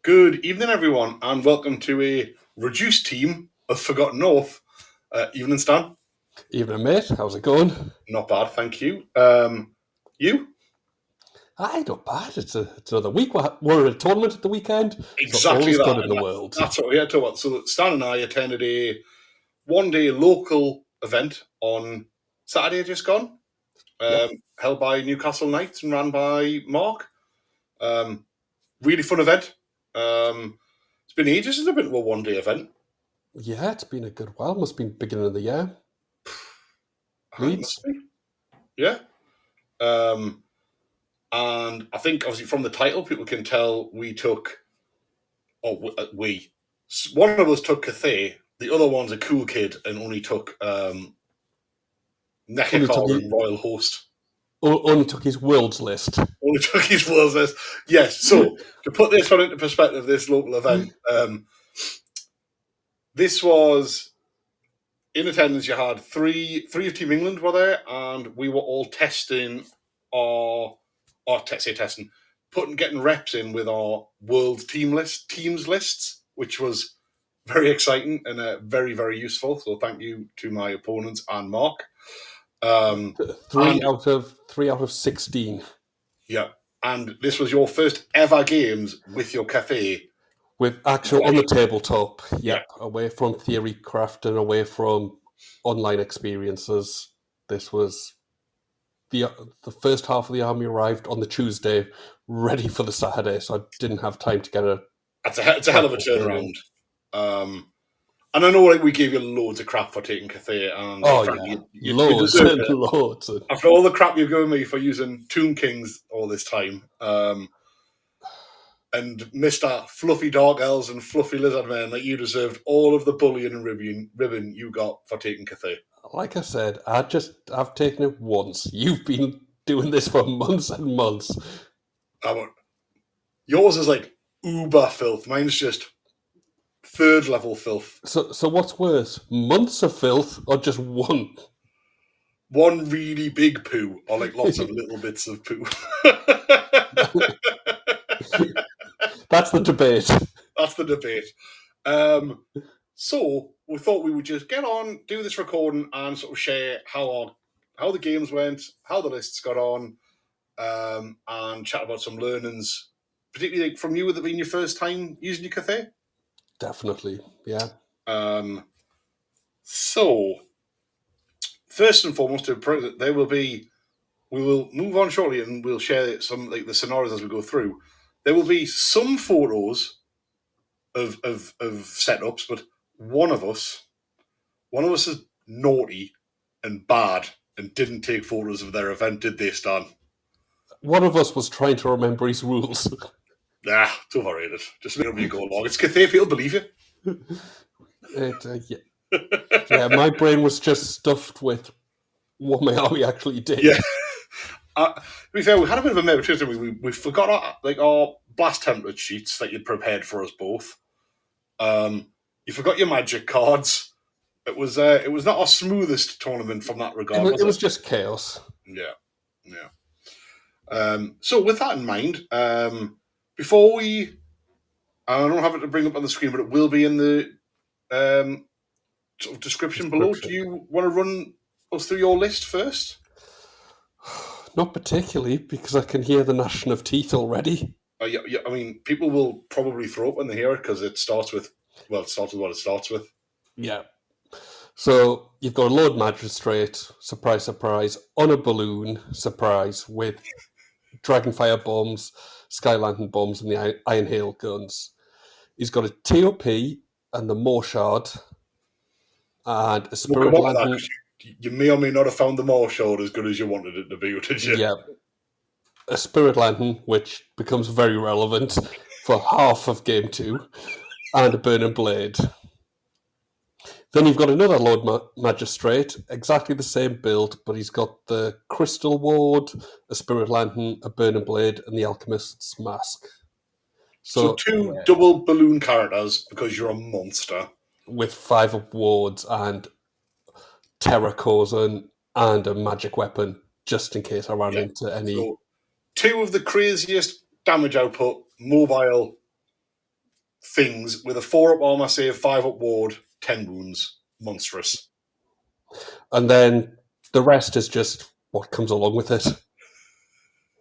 Good evening, everyone, and welcome to a reduced team of Forgotten North. Evening, Stan. Evening, mate. How's it going? Not bad, thank you. You? Aye, not bad. It's another week. We're at a tournament at the weekend. Exactly so that. Good in the world. That's what we had to watch. So Stan and I attended a one-day local event on Saturday just gone, held by Newcastle Knights and ran by Mark. Really fun event. It's been ages since I've been to a one-day event. Yeah, it's been a good while. Must have been beginning of the year. Leeds. Yeah. And I think, obviously, from the title, people can tell one of us took Cathay, the other one's a cool kid and only took Nekakar and Royal Host. Only took his world's list. Only took his world's list. Yes, so to put this one into perspective, this local event, this was, in attendance, you had three of Team England were there, and we were all testing getting reps in with our world teams lists, which was very exciting and very, very useful. So thank you to my opponents and Mark. 3 out of 16. Yeah, and this was your first ever games with your Cathay. With actual on the tabletop, away from theory craft and away from online experiences. This was the first half of the army arrived on the Tuesday, ready for the Saturday, so I didn't have time to get a... It's a hell of a turnaround. And I know we gave you loads of crap for taking Cathay. And loads. After all the crap you've given me for using Tomb Kings all this time, and Mr. Fluffy Dark Elves and Fluffy Lizard Men, that you deserved all of the bullion and ribbon you got for taking Cathay. Like I said, I've taken it once. You've been doing this for months and months. Yours is like uber filth. Mine's just third level filth. So what's worse, months of filth or just one? One really big poo, or like lots of little bits of poo. That's the debate. That's the debate. So we thought we would just get on, do this recording, and sort of share how the games went, how the lists got on, and chat about some learnings, particularly from you, with it being your first time using your Cathay. Definitely, yeah. So first and foremost, we will move on shortly, and we'll share some the scenarios as we go through. There will be some photos of setups, but one of us is naughty and bad and didn't take photos of their event, did they, Stan? One of us was trying to remember his rules. Nah, don't worry about it. Just make me go along. It's Cathay, people believe you. Yeah, my brain was just stuffed with what my army actually did. Yeah. To be fair, we had a bit of a memory. We forgot our blast template sheets that you'd prepared for us both. You forgot your magic cards. It was not our smoothest tournament from that regard. It was just chaos. Yeah. So with that in mind, before we, I don't have it to bring up on the screen, but it will be in the sort of description below. Do you want to run us through your list first? Not particularly, because I can hear the gnashing of teeth already. Yeah, I mean, people will probably throw up when they hear it because it starts with what it starts with. Yeah. So you've got a Lord Magistrate, surprise, surprise, on a balloon, surprise, with Dragonfire bombs, Sky Lantern bombs, and the Iron Hail guns. He's got a TOP and the Morshard, and a Spirit Lantern. You may or may not have found the Morshard as good as you wanted it to be, did you? Yeah. A Spirit Lantern, which becomes very relevant for half of Game 2, and a Burning Blade. Then you've got another Lord Magistrate, exactly the same build, but he's got the Crystal Ward, a Spirit Lantern, a Burning Blade, and the Alchemist's Mask. So two double balloon characters because you're a monster. With 5 wards and Terror Causing and a magic weapon, just in case I ran into any... So 2 of the craziest damage output, mobile things with a 4-up armor save, 5-up ward, 10 wounds. Monstrous. And then the rest is just what comes along with it. So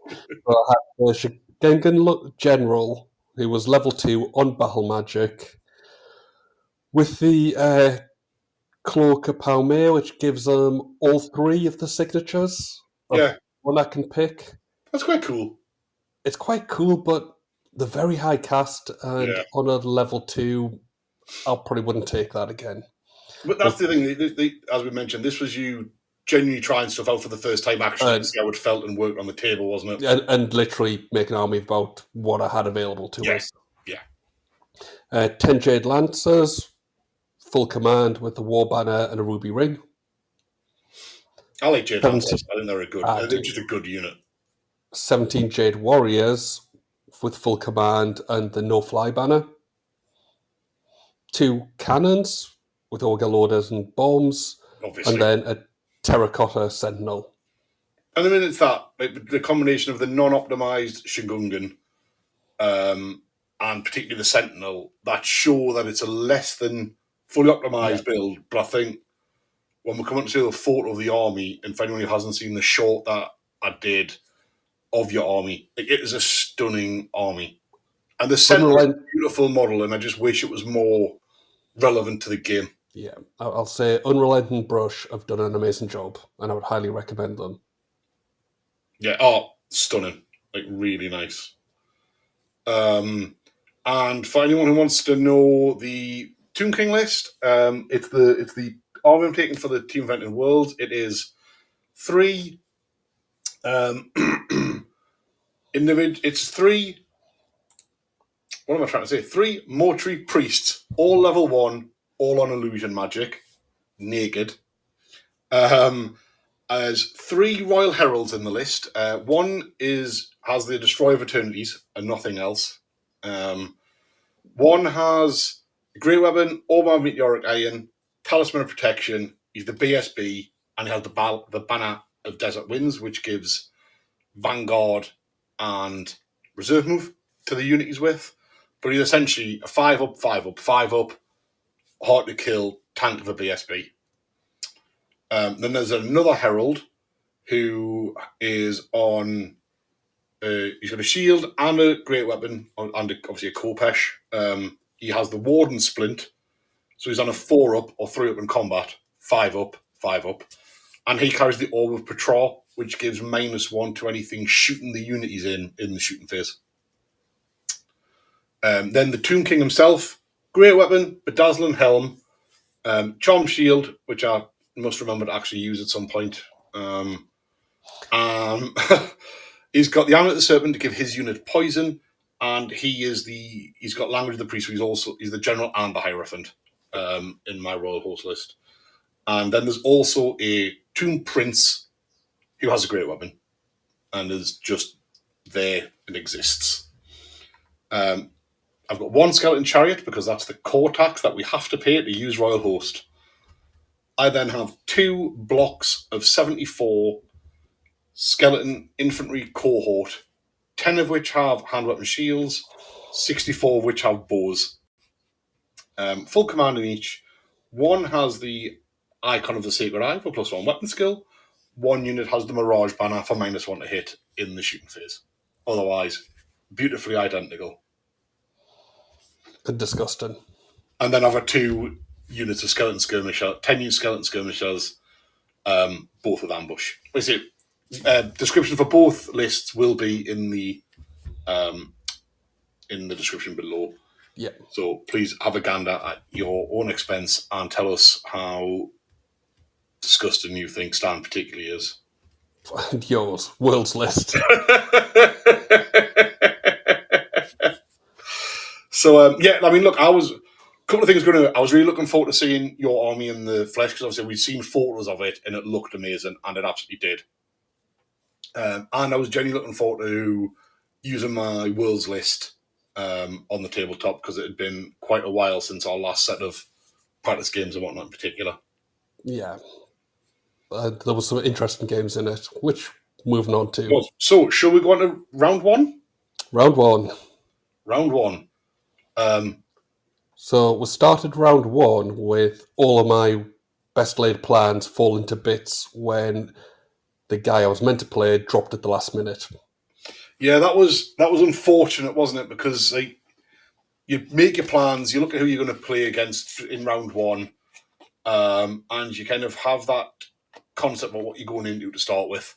I had the Shigengan General, who was level 2 on Battle Magic, with the Cloak of Palmyra, which gives them all 3 of the signatures of Yeah, one I can pick. that's quite cool. It's quite cool, but the very high cast, and Yeah. on a level 2, I probably wouldn't take that again. But that's the thing, as we mentioned, this was you genuinely trying stuff out for the first time, actually, to see how it felt and worked on the table, wasn't it? And literally make an army about what I had available to us. Yeah. 10 Jade Lancers, full command with the War Banner and a Ruby Ring. I like Jade Lancers. I think they're a good. I They're do. just a good unit. 17 Jade Warriors with full command and the No-Fly Banner. 2 cannons with Ogre Loaders and bombs. Obviously. And then a Terracotta Sentinel. And I mean, it's that, like, the combination of the non-optimized Shigungan and particularly the Sentinel that show that it's a less than fully optimized build. But I think when we come on to the photo of the army, and for anyone who hasn't seen the short that I did of your army, it is a stunning army. And the Sentinel is a beautiful model, and I just wish it was more relevant to the game. Yeah, I'll say Unrelenting Brush have done an amazing job, and I would highly recommend them. Yeah, stunning. Like, really nice. And for anyone who wants to know the Tomb King list, it's the army I'm taking for the Team Event in Worlds. It is 3 it's 3. What am I trying to say? 3 Mortuary Priests, all level 1, all on illusion magic, naked. There's 3 Royal Heralds in the list. One has the Destroyer of Eternities and nothing else. One has a Great Weapon, Armour, Meteoric Iron, Talisman of Protection. He's the BSB, and he has the Banner of Desert Winds, which gives Vanguard and Reserve move to the unit he's with. But he's essentially a 5-up, 5-up, 5-up, hard to kill tank of a BSB. Then there's another Herald who is on. He's got a shield and a great weapon, and obviously a Kopesh. He has the Warden Splint, so he's on a 4-up or 3-up in combat, 5-up, 5-up. And he carries the Orb of Ptra, which gives -1 to anything shooting the unit he's in the shooting phase. Then the Tomb King himself, great weapon, Bedazzling Helm, Charm Shield, which I must remember to actually use at some point. He's got the Amulet of the Serpent to give his unit poison, and he's got Language of the Priest, so he's the General and the Hierophant in my Royal Host list. And then there's also a Tomb Prince who has a great weapon and is just there and exists. I've got 1 Skeleton Chariot because that's the core tax that we have to pay to use Royal Host. I then have 2 blocks of 74 Skeleton Infantry Cohort, 10 of which have hand weapon shields, 64 of which have bows. Full command in each. 1 has the Icon of the Sacred Eye for +1 weapon skill. 1 unit has the Mirage Banner for -1 to hit in the shooting phase. Otherwise, beautifully identical. And disgusting. And then I've got 2 units of Skeleton Skirmisher, 10 unit Skeleton Skirmishers, both with ambush. Description for both lists will be in the description below. Yeah. So please have a gander at your own expense and tell us how disgusting you think Stan particularly is. And yours, World's list. So I mean, look, I was really looking forward to seeing your army in the flesh, because obviously we'd seen photos of it and it looked amazing, and it absolutely did. And I was genuinely looking forward to using my Worlds list on the tabletop, because it had been quite a while since our last set of practice games and whatnot in particular. Yeah. There was some interesting games in it, which moving on to. So, shall we go on to round 1? Round 1. Round 1. So we started round one with all of my best laid plans falling to bits when the guy I was meant to play dropped at the last minute. Yeah, that was unfortunate, wasn't it? Because you make your plans, you look at who you're going to play against in round one, and you kind of have that concept of what you're going into to start with.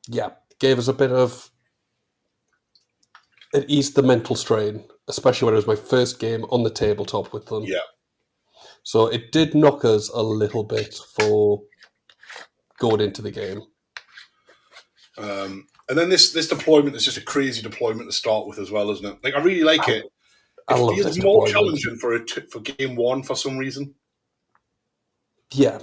Yeah, gave us a bit of... It eased the mental strain, especially when it was my first game on the tabletop with them. Yeah. So it did knock us a little bit for going into the game. And then this deployment is just a crazy deployment to start with as well, isn't it? Like, I really like it. I It love feels this more deployment. challenging for game one for some reason. Yeah.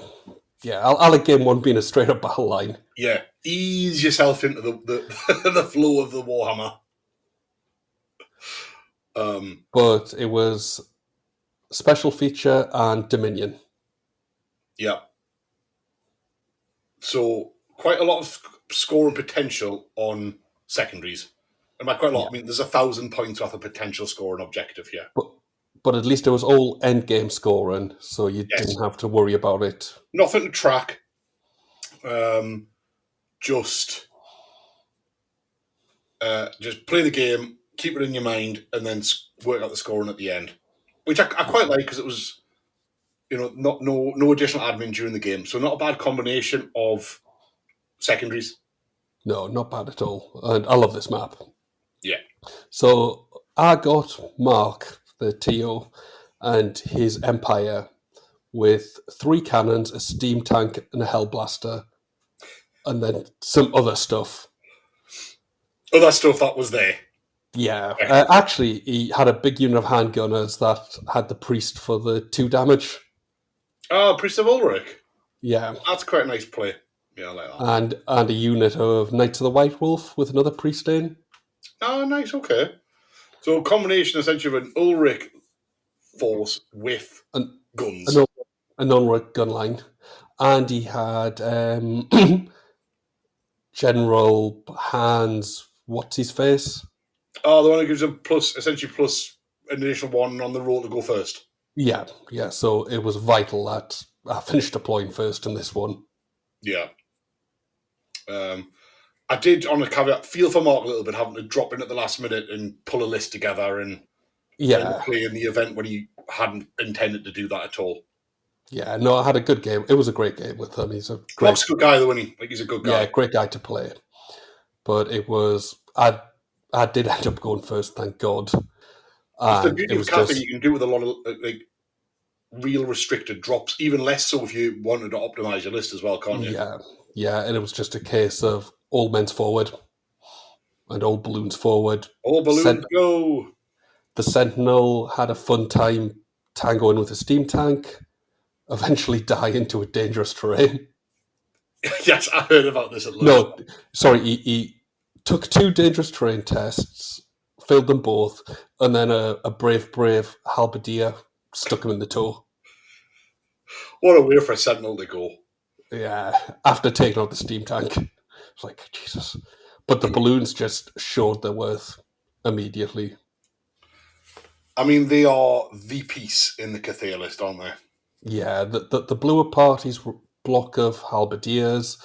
I like game one being a straight up battle line. Yeah, ease yourself into the the flow of the Warhammer. But it was special feature and Dominion. Yeah. So quite a lot of scoring potential on secondaries. And by quite a lot, I mean there's 1,000 points worth of potential scoring objective here. But at least it was all end game scoring, so you Yes. didn't have to worry about it. Nothing to track. Just play the game, keep it in your mind, and then work out the scoring at the end, which I quite like because it was, no additional admin during the game, so not a bad combination of secondaries. No, not bad at all. And I love this map. Yeah. So I got Mark, the TO, and his Empire with 3 cannons, a steam tank, and a Hellblaster, and then some other stuff. Other stuff that was there. Yeah. Actually, he had a big unit of handgunners that had the priest for the 2 damage. Oh, Priest of Ulrich. Yeah. That's quite a nice play. Yeah, I like that. And a unit of Knights of the White Wolf with another priest in. Oh, nice. Okay. So a combination essentially of an Ulrich force with guns. An Ulrich gun line. And he had General Hans, what's his face? Oh, the one that gives him plus an additional 1 on the roll to go first. Yeah. So it was vital that I finished deploying first in this one. Yeah. I did, on a caveat, feel for Mark a little bit, having to drop in at the last minute and pull a list together and play in the event when he hadn't intended to do that at all. Yeah, no, I had a good game. It was a great game with him. He's a great... Mark's a good guy, though, isn't he? Like, he's a good guy. Yeah, great guy to play. But it was... I did end up going first, thank God. It's the beauty of Cathay, you can do with a lot of real restricted drops, even less so if you wanted to optimize your list as well, can't you? Yeah, and it was just a case of all men's forward and all balloons forward. All balloons go! The Sentinel had a fun time tangoing with a steam tank, eventually die into a dangerous terrain. Yes, I heard about this at least. No, sorry, he took 2 dangerous terrain tests, failed them both, and then a brave halberdier stuck him in the toe. What a way for a Sentinel to go. Yeah, after taking out the steam tank. It's like, Jesus. But the balloons just showed their worth immediately. I mean, they are the piece in the Cathay list, aren't they? Yeah, the blew apart his block of halberdiers,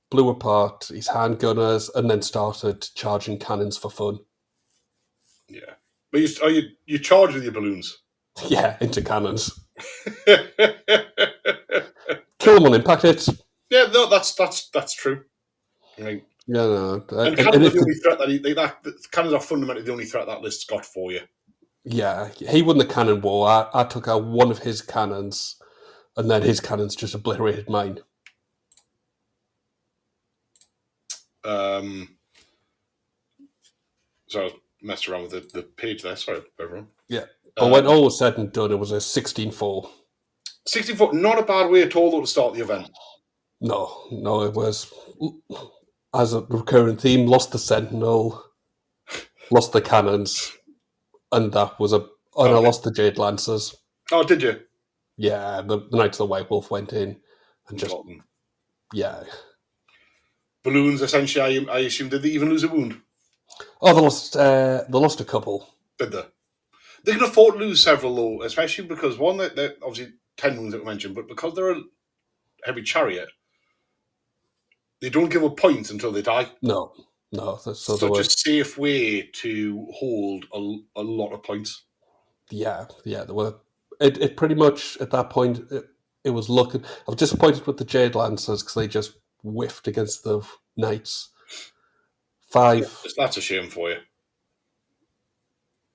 blew apart his handgunners, and then started charging cannons for fun. Yeah. But you charge with your balloons? Yeah, into cannons. Kill them on impact hits. Yeah, no, that's true. Right. Yeah, no. And cannons are the only threat cannons are fundamentally the only threat that list's got for you. Yeah, he won the cannon war. I took out one of his cannons, and then his cannons just obliterated mine. So I messed around with the page there. Sorry, everyone. Yeah. But when all was said and done, it was a 16-4. 16-4, not a bad way at all, though, to start the event. No, it was, as a recurring theme, lost the Sentinel, lost the cannons, and that was I lost the Jade Lancers. Oh, did you? Yeah, the Knights of the White Wolf went in and just... Yeah. Balloons, essentially, I assume, did they even lose a wound? Oh, they lost a couple. Did they? They can afford to lose several, though, especially because, one, they're obviously 10 wounds that we mentioned, but because they're a heavy chariot, they don't give up points until they die. No. So Such a safe way to hold a lot of points. Yeah. There were. It pretty much at that point it was looking. I was disappointed with the Jade Lancers because they just whiffed against the Knights. 5. That's a shame for you.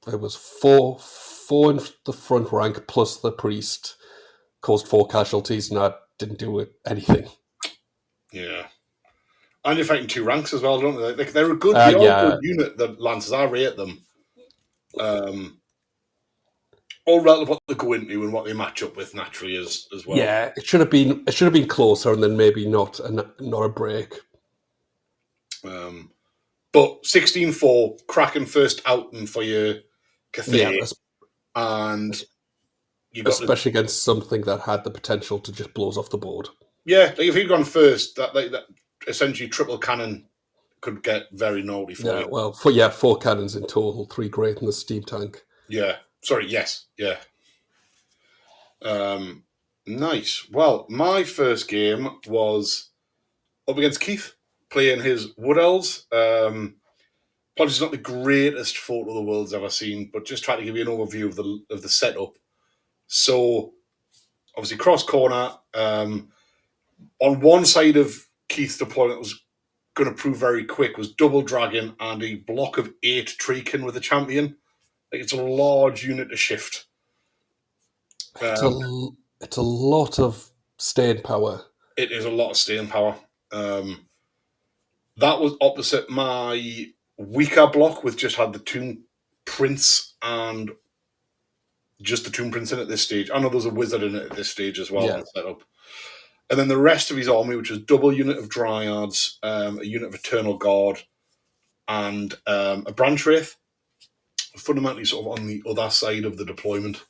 It was 4 in the front rank plus the priest caused 4 casualties, and that didn't do anything. Yeah. And you're fighting 2 ranks as well, don't they? They're a good, good unit, the Lancers. I rate them. All relative what they go into and what they match up with naturally as well. Yeah, it should have been closer, and then maybe not a break. But 16-4, cracking first outing for your Cathay, and you got especially against something that had the potential to just blow us off the board. Yeah, like if you'd gone first, that essentially triple cannon could get very naughty for you. Well, 4 cannons in total, 3 great in the steam tank. Yeah. Sorry. Yes. Yeah. Nice. Well, my first game was up against Keith, playing his Wood Elves. Probably not the greatest photo the world's ever seen, but just trying to give you an overview of the setup. So, obviously, cross corner. On one side of Keith's deployment was going to prove very quick was double dragon and a block of 8 Treekin with a champion. Like, it's a large unit to shift. It's a lot of staying power. It is a lot of staying power. That was opposite my weaker block, which just had the Tomb Prince and just the Tomb Prince in at this stage. I know there's a wizard in it at this stage as well. Yeah. Setup. And then the rest of his army, which was double unit of Dryads, a unit of Eternal Guard, and a Branch Wraith, fundamentally sort of on the other side of the deployment.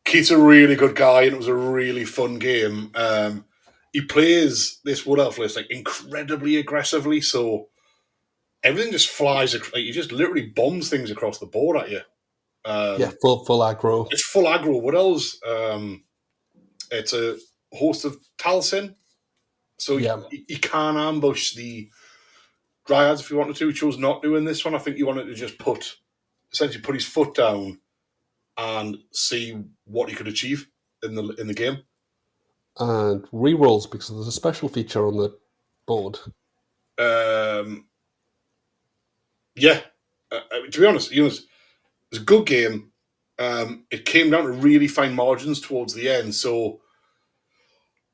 Keith's a really good guy, and it was a really fun game. He plays this Wood Elf list like incredibly aggressively, so everything just flies. Like, he just literally bombs things across the board at you. Full aggro. It's full aggro Wood Elves. It's a host of Talisman, so he can ambush the Dryads if he wanted to. He chose not to in this one. I think he wanted to just essentially put his foot down and see what he could achieve in the game. And rerolls, because there's a special feature on the board. Yeah. To be honest, it was a good game. It came down to really fine margins towards the end. So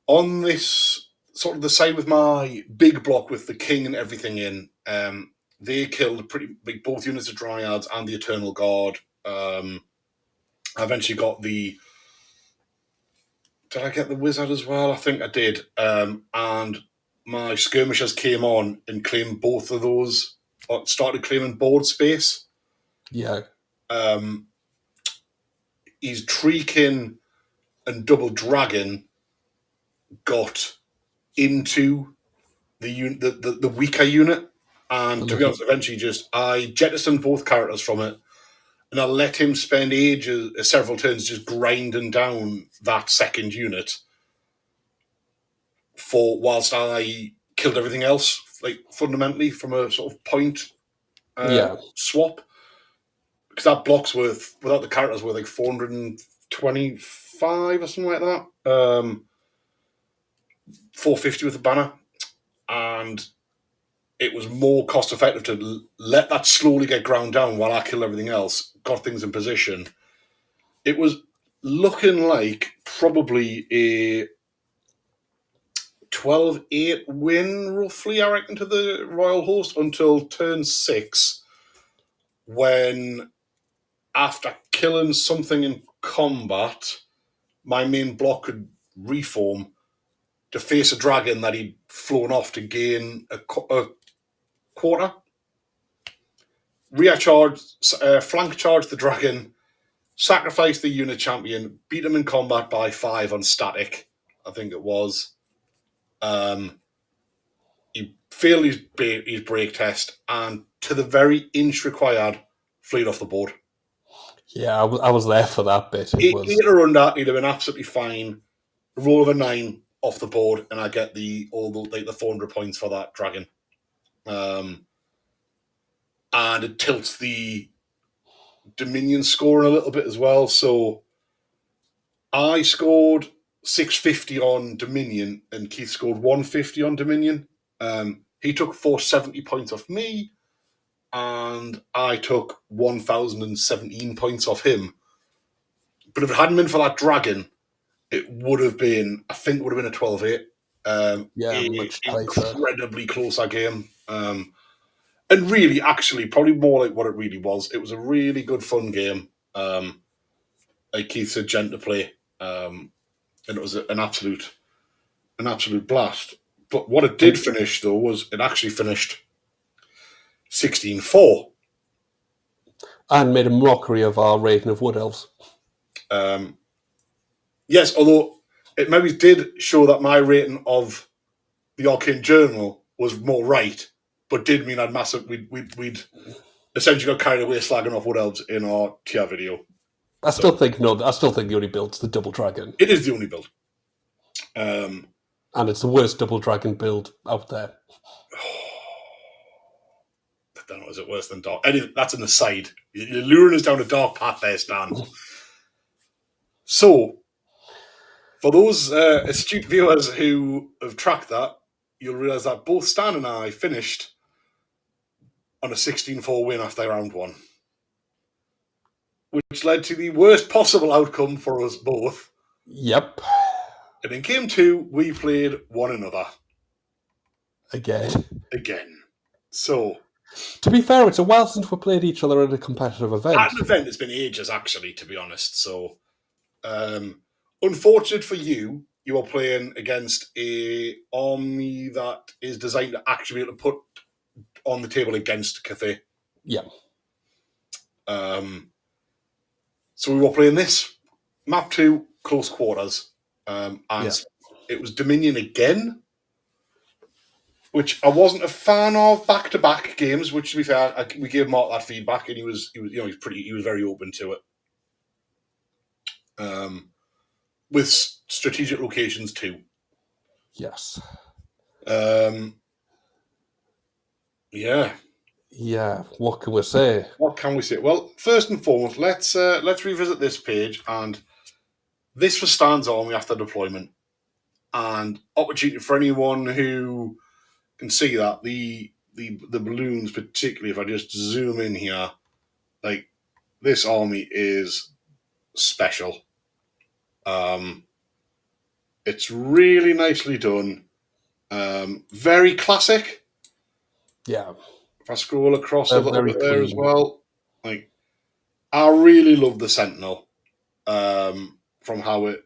on this sort of the side with my big block with the king and everything in, they killed both units of Dryads and the Eternal Guard. I eventually got did I get the wizard as well? I think I did. And my skirmishers came on and claimed both of those, or started claiming board space. Yeah. His Treekin and double dragon got into the weaker unit. And to be honest, eventually I jettisoned both characters from it, and I let him spend several turns just grinding down that second unit whilst I killed everything else, like fundamentally from a sort of point swap. Because that block's worth, without the characters, worth like 425 or something like that. 450 with the banner. And it was more cost effective to let that slowly get ground down while I killed everything else, got things in position. It was looking like probably a 12-8 win, roughly, I reckon, to the Royal Host until turn 6, when, after killing something in combat, my main block could reform to face a dragon that he'd flown off to gain a quarter. Rear charge, flank charge the dragon, sacrifice the unit champion, beat him in combat by 5 on static, I think it was. He failed his break test, and to the very inch required, fleet off the board. Yeah, I was there for that bit. It was 8 or under, he'd have been absolutely fine. Roll of a 9 off the board, and I get the 400 points for that dragon. And it tilts the Dominion scoring a little bit as well. So I scored 650 on Dominion, and Keith scored 150 on Dominion. He took 470 points off me, and I took 1,017 points off him. But if it hadn't been for that dragon, it would have been, I think it would have been a 12-8. much tighter. Incredibly closer game. And really, actually, probably more like what it really was. It was a really good, fun game. Like Keith said, gent to play. And it was an absolute blast. But what it did finish, though, was it actually finished 16-4. And made a mockery of our rating of Wood Elves. Yes, although it maybe did show that my rating of the Arcane Journal was more right, but did mean we'd essentially got carried away slagging off Wood Elves in our tier video. I still think the only build's the double dragon. It is the only build. And it's the worst double dragon build out there. I don't know, is it worse than Dark? That's an aside. You're luring us down a dark path there, Stan. So, for those astute viewers who have tracked that, you'll realise that both Stan and I finished on a 16-4 win after round 1, which led to the worst possible outcome for us both. Yep. And in game 2, we played one another. Again. So, to be fair, it's a while since we played each other at a competitive event. At an event, it's been ages, actually, to be honest. So, unfortunate for you, you are playing against a army that is designed to actually be able to put on the table against Cathay. Yeah. So we were playing this. Map 2, close quarters. It was Dominion again, which I wasn't a fan of back-to-back games, which, to be fair, we gave Mark that feedback, and he was very open to it. With strategic locations too. Yes. Yeah. What can we say? Well, first and foremost, let's revisit this page, and this was Stan's army after deployment, and opportunity for anyone who can see that the balloons, particularly if I just zoom in here, like this army is special. It's really nicely done. Very classic. Yeah. If I scroll across a little bit there clean. as well, like I really love the Sentinel from how it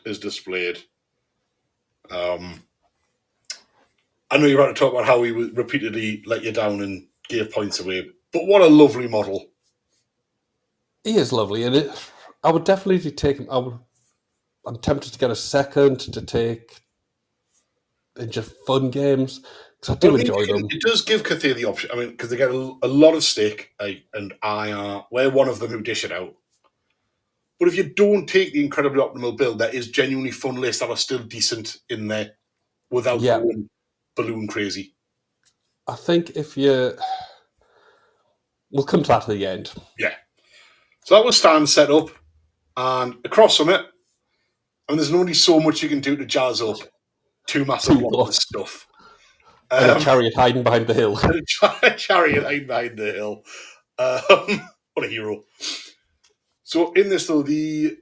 is displayed. I know you're about to talk about how he would repeatedly let you down and gave points away, but what a lovely model. He is lovely, and I would definitely take him. I'm tempted to get a second to take in just fun games, because I do enjoy them. It does give Cathay the option. I mean, because they get a lot of stick, and we're one of them who dish it out. But if you don't take the incredibly optimal build, there is genuinely fun lists that are still decent in there without going balloon crazy. I think we'll come to that at the end. Yeah. So that was Stan's setup, and across from it, I mean, there's only so much you can do to jazz up two massive blocks of stuff. And a chariot hiding behind the hill. A chariot hiding behind the hill. What a hero. So in this, though, the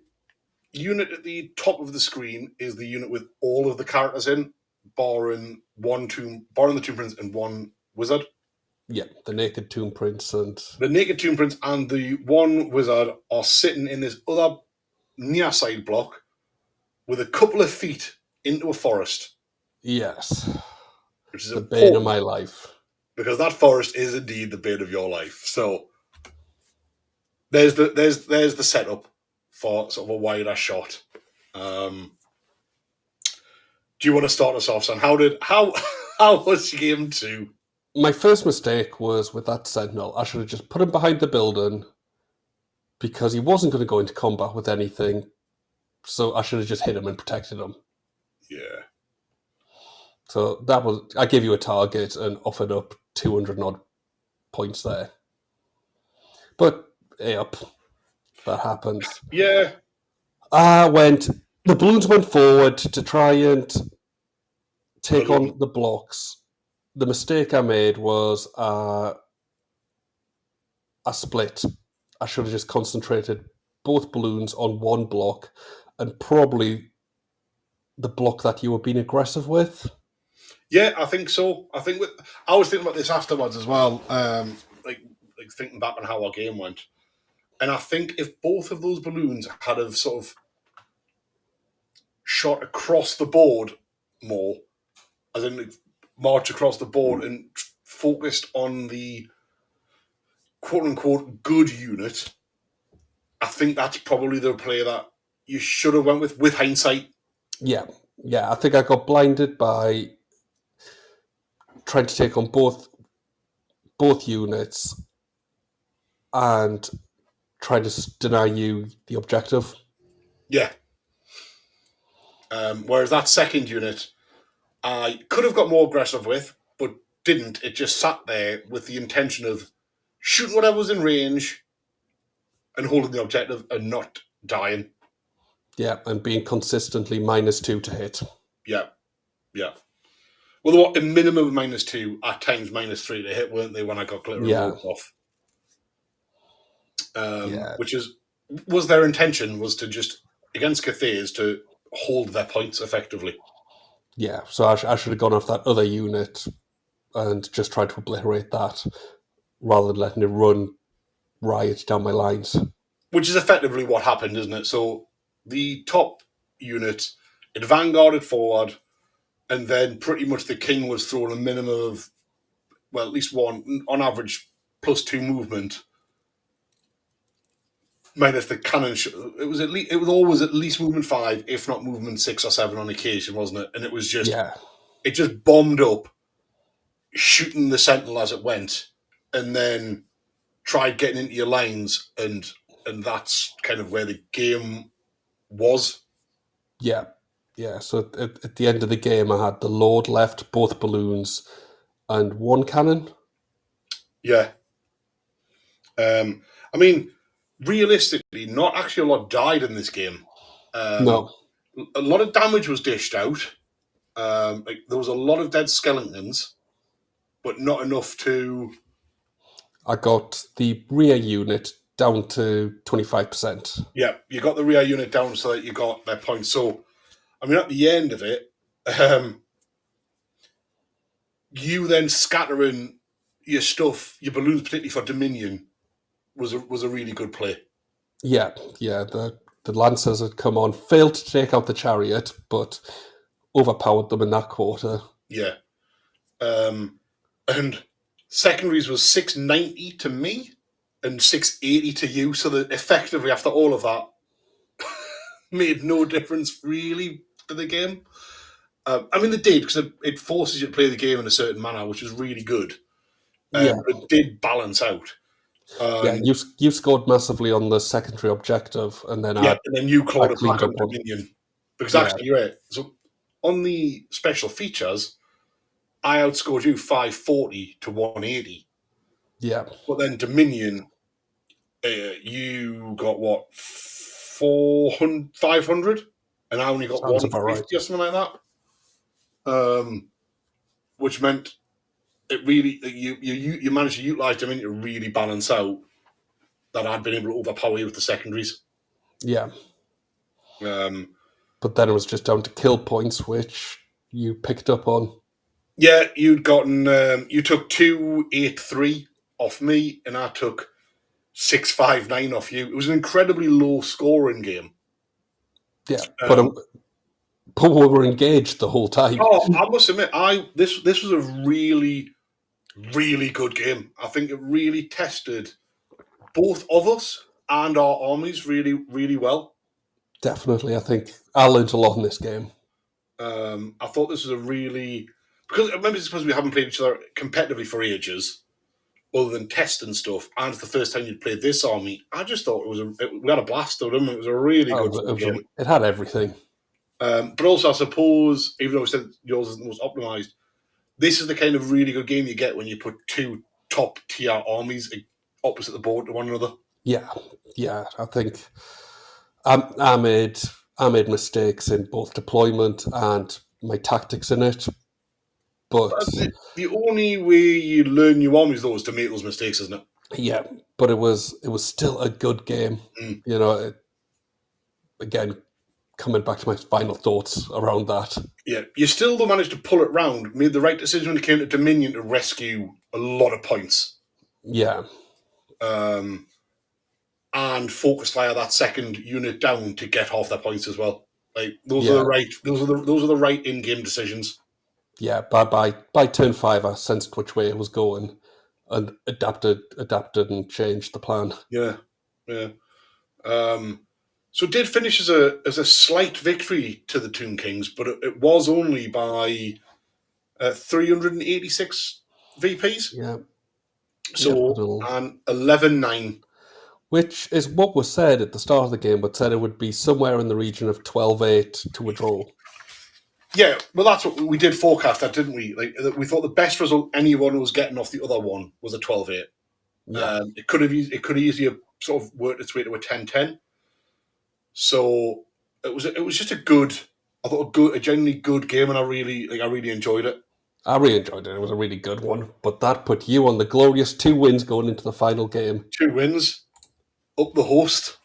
unit at the top of the screen is the unit with all of the characters in, barring the Tomb Prince and one wizard. Yeah, the Naked Tomb Prince and the one wizard are sitting in this other near side block with a couple of feet into a forest. Yes. Which is the bane of my life. Because that forest is indeed the bane of your life. So there's the setup for sort of a wider shot. Do you want to start us off, son? How was game 2? my first mistake was with that Sentinel. I should have just put him behind the building because he wasn't going to go into combat with anything. So I should have just hit him and protected him. Yeah. So that was, I gave you a target and offered up 200 odd points there. But, yep, that happens. Yeah. The balloons went forward to try and take Balloon. on the blocks. The mistake I made was a split. I should have just concentrated both balloons on one block and probably the block that you were being aggressive with. Yeah, I think so. I was thinking about this afterwards as well. Like thinking back on how our game went, and I think if both of those balloons had have sort of shot across the board more, as in like, march across the board and focused on the quote unquote good unit, I think that's probably the play that you should have went with hindsight. Yeah. I think I got blinded by trying to take on both units and trying to deny you the objective. Yeah. Whereas that second unit, I could have got more aggressive with, but didn't. It just sat there with the intention of shooting whatever was in range and holding the objective and not dying. Yeah, and being consistently -2 to hit. Yeah. Well, they were a minimum of -2, at times -3 to hit, weren't they, when I got glitter and rolled off? Which was their intention, was to just, against Cathay's, to hold their points effectively. Yeah, so I should have gone off that other unit and just tried to obliterate that rather than letting it run riot down my lines. Which is effectively what happened, isn't it? So the top unit, it vanguarded forward, and then pretty much the king was throwing a minimum of, well, at least one, on average, +2 movement, minus the cannon. It was always at least movement 5, if not movement 6 or 7 on occasion, wasn't it? And it was just, it just bombed up, shooting the sentinel as it went, and then tried getting into your lines, and that's kind of where the game was. Yeah. So at the end of the game, I had the Lord left, both balloons, and one cannon. Yeah. I mean, realistically, not actually a lot died in this game. No. A lot of damage was dished out. There was a lot of dead skeletons, but not enough to... I got the rear unit down to 25%. Yeah, you got the rear unit down so that you got their points. So, I mean, at the end of it, you then scattering your stuff, your balloons, particularly for Dominion, was a really good play. Yeah. The Lancers had come on, failed to take out the Chariot, but overpowered them in that quarter. Yeah. And secondaries was 690 to me and 680 to you. So that effectively, after all of that, made no difference really to the game. I mean, they did, because it forces you to play the game in a certain manner, which is really good. It did balance out. You scored massively on the secondary objective, and then and then you clawed it back up on Dominion. Because actually, you're right. So on the special features, I outscored you 540 to 180. Yeah. But then Dominion, you got what, 500, and I only got 150 or something like that. Which meant it really, you managed to utilize Dominion to really balance out that I'd been able to overpower you with the secondaries. Yeah. But then it was just down to kill points, which you picked up on. Yeah, you'd gotten, you took 283 off me, and I took 659 off you. It was an incredibly low scoring game. Yeah, but we were engaged the whole time. Oh, I must admit, this was a really, really good game. I think it really tested both of us and our armies really, really well. Definitely, I think I learned a lot in this game. I thought this was a really... because maybe it's because we haven't played each other competitively for ages, other than test and stuff, and it's the first time you'd played this army. I just thought we had a blast out of them. It was a really good game. It had everything. But also, I suppose, even though we said yours isn't the most optimized, this is the kind of really good game you get when you put two top tier armies opposite the board to one another. Yeah. I think I made mistakes in both deployment and my tactics in it. But the only way you learn new armies, though, is to make those mistakes, isn't it? yeah, but it was still a good game. Mm. Again, coming back to my final thoughts around that. Yeah, you still though managed to pull it round, made the right decision when it came to Dominion to rescue a lot of points. Yeah. And focus fire that second unit down to get half their points as well. Like those are the right in-game decisions. Yeah, by turn 5, I sensed which way it was going, and adapted and changed the plan. Yeah. So it did finish as a slight victory to the Tomb Kings, but it was only by 386 VPs. Yeah. So an 11-9. Which is what was said at the start of the game, but said it would be somewhere in the region of 12-8 to a draw. Yeah, well, that's what we did forecast that, didn't we? Like, we thought the best result anyone was getting off the other one was a 12-8. Yeah. It could have easily sort of worked its way to a 10-10. So it was just a genuinely good game, and I really enjoyed it. I really enjoyed it. It was a really good one, but that put you on the glorious 2 wins going into the final game. 2 wins, up the host.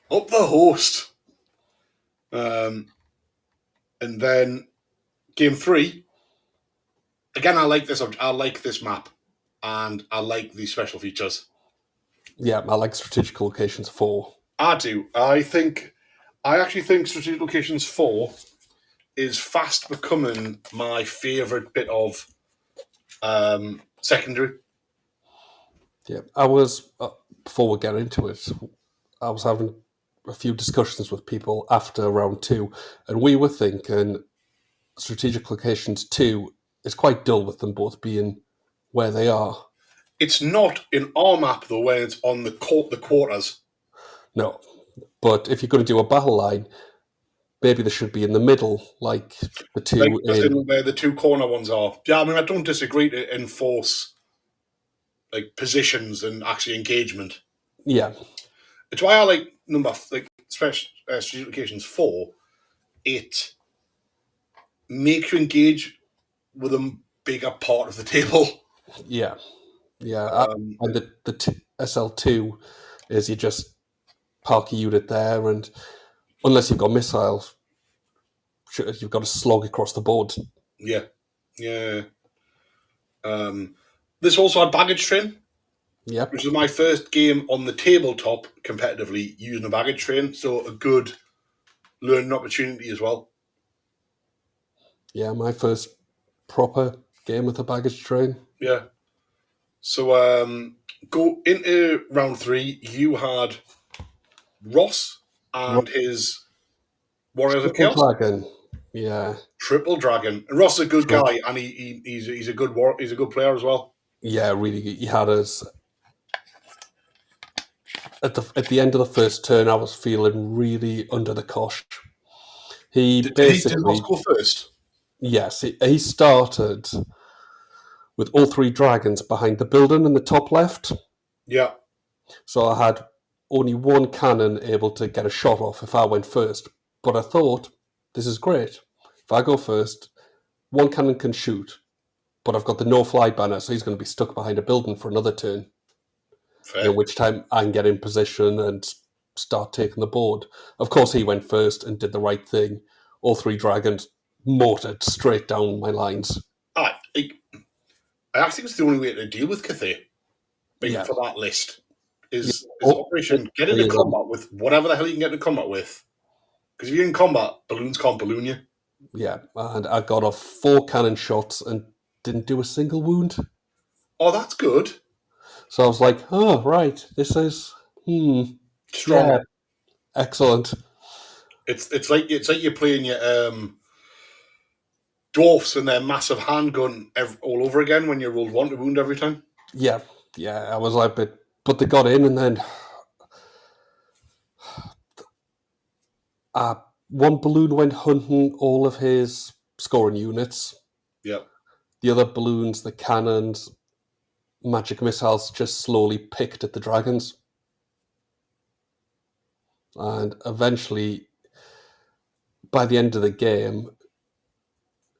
And then game 3. Again, I like this map, and I like these special features. Yeah, I like strategic locations 4. I do. I actually think strategic locations 4 is fast becoming my favourite bit of secondary. Yeah, I was, before we get into it, I was having a few discussions with people after round 2, and we were thinking strategic locations 2 is quite dull with them both being where they are. It's not in our map, though, when it's on the quarters. No, but if you're going to do a battle line, maybe they should be in the middle, like the two where the 2 corner ones are. Yeah, I mean, I don't disagree to enforce positions and actually engagement. Yeah, it's why I like special strategic locations 4. It makes you engage with a bigger part of the table. Yeah. And the SL2 is you just park a unit there, and unless you've got missiles, you've got to slog across the board. Yeah. This also had baggage train. Yep. Which was my first game on the tabletop competitively using a baggage train, so a good learning opportunity as well. Yeah, my first proper game with a baggage train. Yeah. So go into round 3. You had Ross and his Warriors of Chaos. Dragon. Yeah. Triple Dragon. And Ross is a good guy, and he's a good player as well. Yeah, really. He had us at the end of the first turn. I was feeling really under the cosh. Did Ross go first? Yes, he started with all 3 dragons behind the building in the top left. Yeah. So I had only 1 cannon able to get a shot off if I went first. But I thought, this is great. If I go first, 1 cannon can shoot, but I've got the no-fly banner, so he's going to be stuck behind a building for another turn. Fair. Which time I can get in position and start taking the board. Of course, he went first and did the right thing. All 3 dragons mortared straight down my lines. I think it's the only way to deal with Cathay for that list is Operation get into combat with whatever the hell you can get into combat with. Because if you're in combat, balloons can't balloon you. Yeah, and I got off 4 cannon shots and didn't do a single wound. Oh, that's good. So I was like, oh, right, this is strong. Yeah, excellent. It's like you're playing your dwarfs and their massive handgun all over again when you rolled 1 to wound every time. Yeah, I was like, but they got in, and then one balloon went hunting all of his scoring units. Yep. The other balloons, the cannons, magic missiles, just slowly picked at the dragons. And eventually, by the end of the game,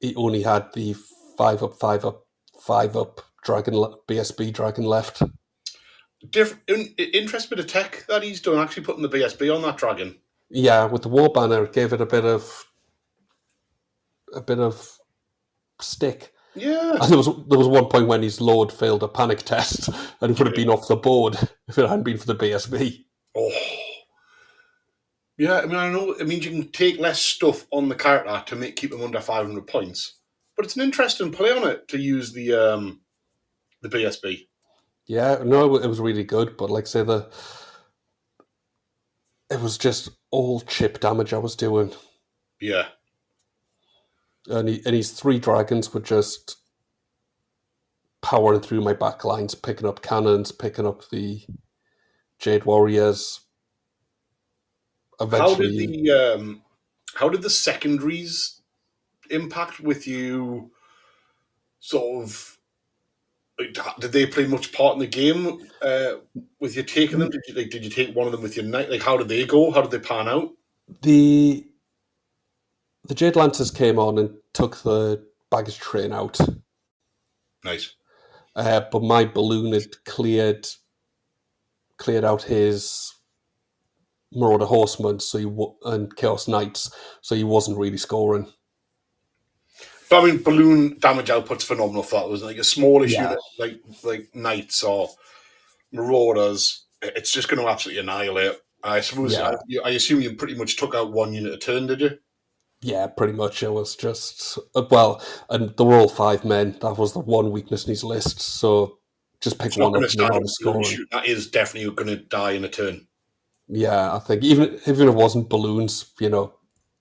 he only had the 5 up, 5 up, 5 up BSB dragon left. Interesting bit of tech that he's done, actually putting the BSB on that dragon. Yeah, with the war banner, it gave it a bit of stick. Yeah. And there was one point when his lord failed a panic test, and it would have been off the board if it hadn't been for the BSB. Oh. Yeah, I mean, I know it means you can take less stuff on the character to keep them under 500 points, but it's an interesting play on it to use the BSB. Yeah, no, it was really good, but like I say, it was just all chip damage I was doing. Yeah. And his 3 dragons were just powering through my backlines, picking up cannons, picking up the Jade Warriors. Eventually, how did the secondaries impact with you? Sort of, did they play much part in the game with you taking them? Did you take one of them with your knight? Like, how did they go? How did they pan out? The Jade Lancers came on and took the baggage train out. Nice. But my balloon had cleared out his Marauder Horsemen, and Chaos Knights, so he wasn't really scoring. But I mean, balloon damage output's phenomenal for that. It was like a smallish unit, like Knights or Marauders. It's just going to absolutely annihilate. I suppose. Yeah. I assume you pretty much took out 1 unit a turn, did you? Yeah, pretty much. It was just and they were all 5 men. That was the one weakness in his list. So just pick one up and you're not scoring. That is definitely going to die in a turn. Yeah, I think even if it wasn't balloons, a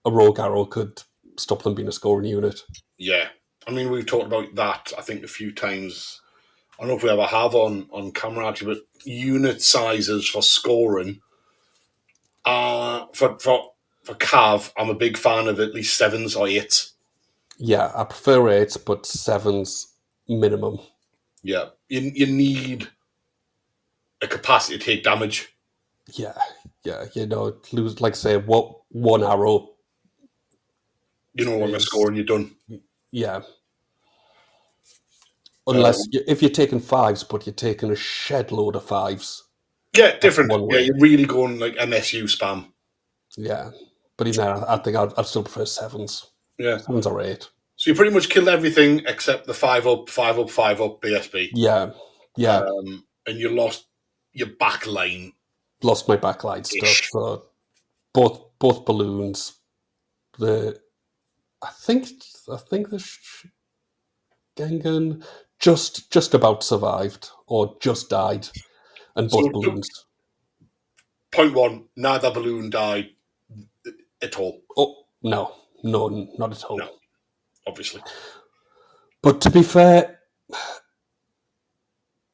rogue arrow could stop them being a scoring unit. Yeah, I mean, we've talked about that, I think, a few times. I don't know if we ever have on camera, actually, but unit sizes for scoring. For Cav, I'm a big fan of at least 7s or 8s. Yeah, I prefer 8s, but 7s minimum. Yeah, you need a capacity to take damage. Yeah, lose, like say, one arrow. When you're scoring, you're done. Yeah. Unless if you're taking 5s, but you're taking a shed load of 5s. Yeah, different. Yeah, you're really going like MSU spam. Yeah, but in there, I think I'd still prefer 7s. Yeah, 7s or 8. So you pretty much killed everything except the 5 up, 5 up, 5 up BSB. Yeah. And you lost your back line. Lost my backline stuff. So both balloons. I think the Gengan just about survived or just died, and both balloons. Point 1: neither balloon died at all. Oh no, not at all. No, obviously. But to be fair,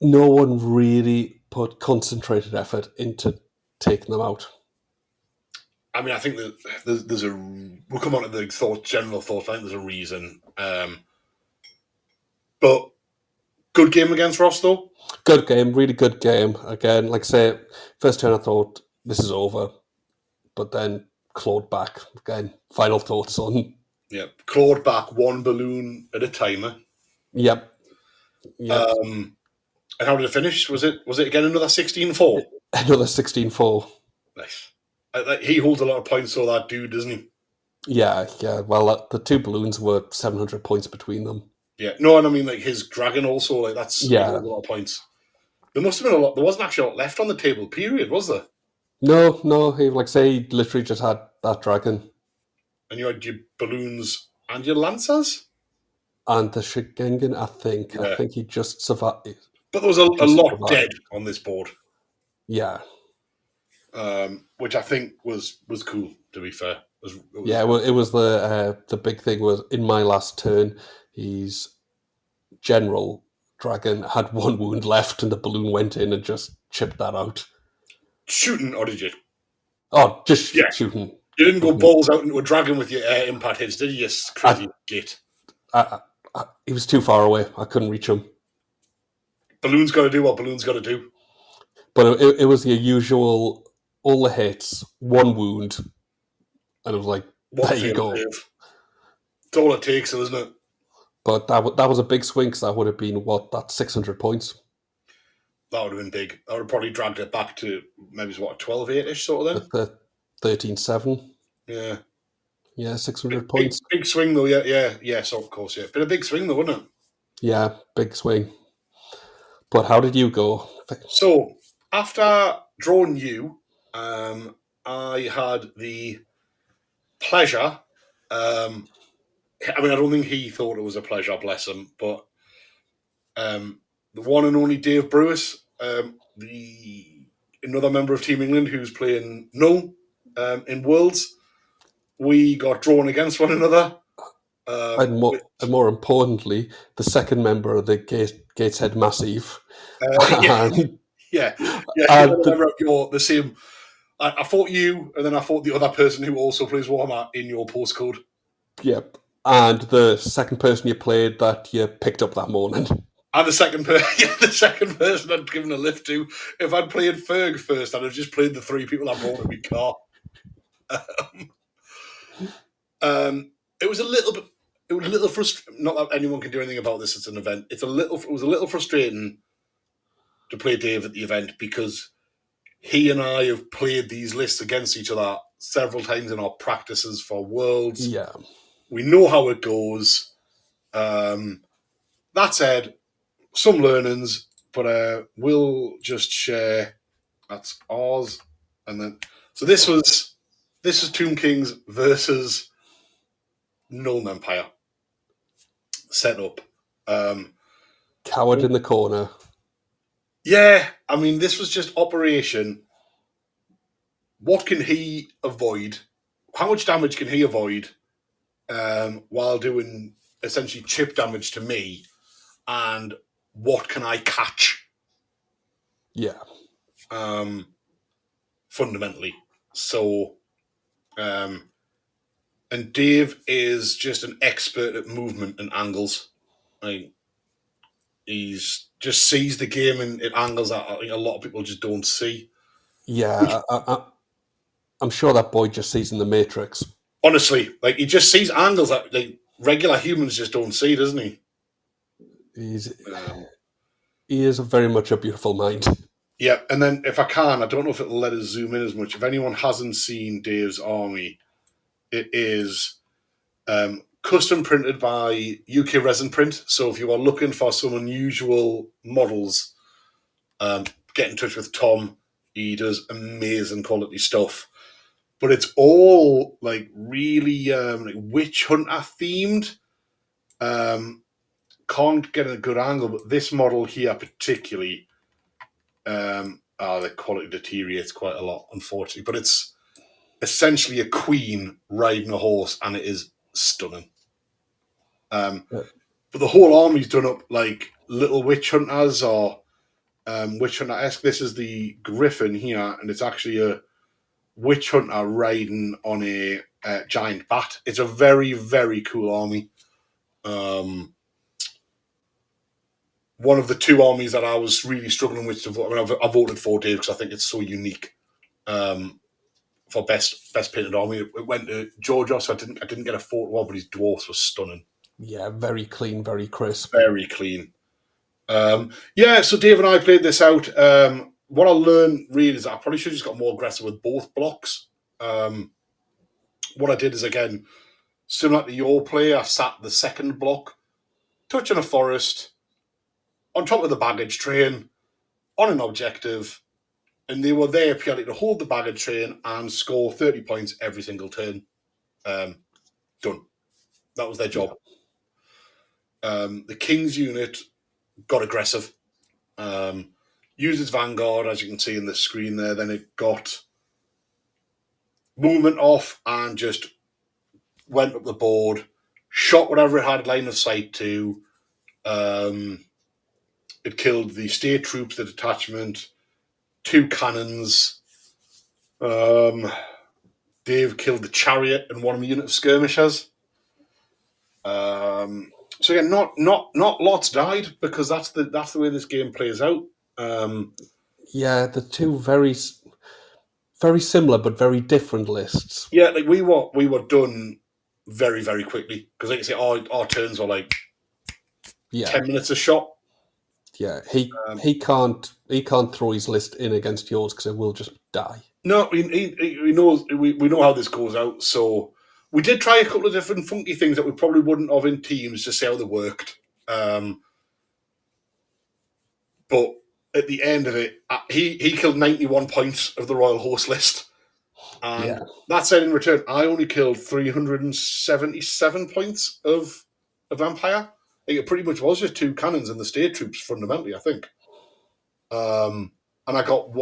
no one really put concentrated effort into taking them out. I mean, I think that there's a. We'll come on to the general thoughts. I think there's a reason. But good game against Ross, though. Good game, really good game. Again, like I say, first turn I thought this is over, but then clawed back again. Final thoughts on. Yeah, clawed back 1 balloon at a timer. Yep. And how did it finish? Was it again another 16-4? Another 16-4. Nice. He holds a lot of points, so that dude, doesn't he? Yeah. Well, the 2 balloons were 700 points between them. Yeah. No, and I mean, like, his dragon also, like, that's a lot of points. There must have been a lot. There wasn't actually a lot left on the table, period, was there? No. He literally just had that dragon. And you had your balloons and your lancers? And the Shigengan, I think. Yeah. I think he just survived. But there was a lot dead on this board. Yeah. which I think was cool. To be fair, Yeah, well, it was the big thing was in my last turn, his general dragon had one wound left, and the balloon went in and just chipped that out. shooting, or did you? Oh, just Yeah. shooting. You didn't go balls out into a dragon with your air impact hits, did you? You crazy git. He was too far away. I couldn't reach him. Balloon's got to do what balloon's got to do. But it was the usual, all the hits, one wound, and it was like, One there you fail go. save. It's all it takes, isn't it? But that was a big swing because that would have been, that 600 points? That would have been big. I would have probably dragged it back to maybe, 12-8-ish sort of thing? 13-7. Yeah. Yeah, 600 points. Big swing, though, yeah. Yes, of course, yeah. But a big swing, though, wasn't it? Yeah, big swing. But how did you go? So, after drawing you, I had the pleasure. I don't think he thought it was a pleasure, bless him, but the one and only Dave Brewis, another member of Team England who's playing Null in Worlds, we got drawn against one another. And more importantly, the second member of the Gateshead Massive. Yeah. The same. I fought you, and then I fought the other person who also plays Warhammer in your postcode. Yep. And the second person you played that you picked up that morning. And the second person I'd given a lift to. If I'd played Ferg first, I'd have just played the three people I brought in my car. It was a little frustrating. Not that anyone can do anything about this. It's an event. It was a little frustrating to play Dave at the event because he and I have played these lists against each other several times in our practices for Worlds. Yeah. We know how it goes. That said, some learnings, but we'll just share. That's ours, and then so this was Tomb Kings versus Null Empire set up. Coward in the corner. Yeah, this was just operation. What can he avoid? How much damage can he avoid while doing essentially chip damage to me? And what can I catch? Yeah. Fundamentally. So, and Dave is just an expert at movement and angles. He's just sees the game at angles that a lot of people just don't see. Yeah, I'm sure that boy just sees in the Matrix. Honestly, he just sees angles that regular humans just don't see, doesn't he? He is very much a beautiful mind. Yeah, and then if I can, I don't know if it'll let us zoom in as much. If anyone hasn't seen Dave's army, it is custom printed by UK Resin Print. So if you are looking for some unusual models, get in touch with Tom. He does amazing quality stuff. But it's all really witch hunter themed. Can't get a good angle, but this model here particularly, the quality deteriorates quite a lot, unfortunately. But it's essentially a queen riding a horse, and it is stunning. But the whole army's done up like little witch hunters or witch hunter-esque. This is the Griffin here, and it's actually a witch hunter riding on a giant bat. It's a very, very cool army. One of the two armies that I was really struggling with to vote. I voted for Dave because I think it's so unique. For best painted army, it went to Georgios. So I didn't get a photo of, but his dwarfs were stunning. Yeah, very clean, very crisp. Very clean. So Dave and I played this out. What I learned really is that I probably should have just got more aggressive with both blocks. What I did is, again, similar to your play, I sat the second block, touching a forest, on top of the baggage train, on an objective, and they were there purely to hold the baggage train and score 30 points every single turn. Done. That was their job. The King's unit got aggressive. Used its Vanguard, as you can see in the screen there. Then it got movement off and just went up the board, shot whatever it had line of sight to. It killed the state troops, the detachment, 2 cannons. Dave killed the chariot and 1 unit of skirmishers. So yeah, not lots died, because that's the way this game plays out. Yeah, the two very similar but very different lists. Yeah, like we were done very, very quickly, because like I say, our turns were like 10 minutes a shot. Yeah, he can't throw his list in against yours because it will just die. No, we know how this goes out. So we did try a couple of different funky things that we probably wouldn't have in teams to see how they worked. But at the end of it, he killed 91 points of the Royal Host list. And that said, in return, I only killed 377 points of a vampire. It pretty much was just 2 cannons and the state troops, fundamentally, I think. And I got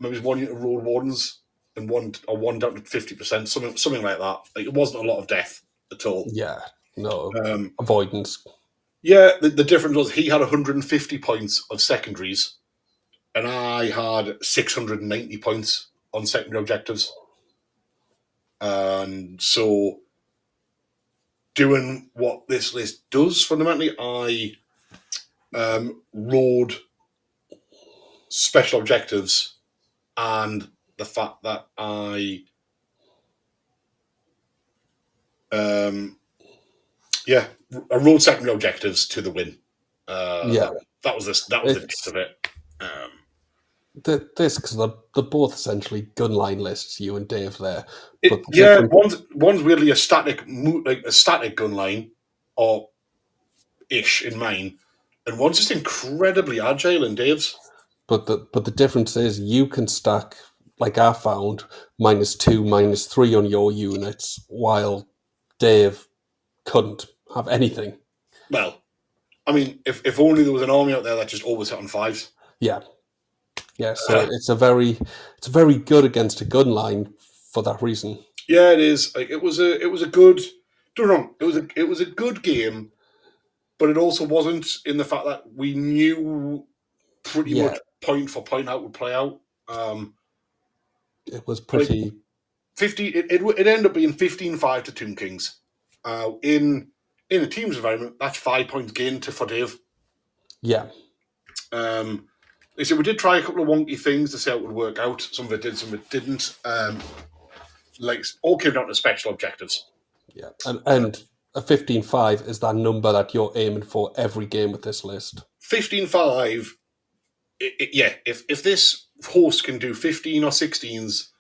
maybe 1 unit of Road Wardens and one down to 50%, something like that. Like, it wasn't a lot of death at all. Yeah, no avoidance. Yeah, the difference was he had 150 points of secondaries, and I had 690 points on secondary objectives. And so, doing what this list does fundamentally, I rode special objectives, and the fact that I rode secondary objectives to the win. That was the gist of it. Because they're both essentially gunline lists, you and Dave there. One's weirdly a static gunline, or ish in mine, and one's just incredibly agile in Dave's. But the difference is you can stack, like I found, -2, -3 on your units, while Dave couldn't have anything. Well, I mean, if only there was an army out there that just always hit on 5s. Yeah. So it's very good against a gun line for that reason. Yeah, it is. Like, it was a good. Don't wrong. It was a good game, but it also wasn't, in the fact that we knew pretty much point for point how it would play out. It was pretty. Like 50. It ended up being 15-5 to Tomb Kings. In a team's environment, that's 5 points gained for Dave. Yeah. So we did try a couple of wonky things to see how it would work out. Some of it did, some of it didn't. Like, all came down to special objectives. Yeah, and a 15-5 is that number that you're aiming for every game with this list. 15-5. If this host can do 15 or 16s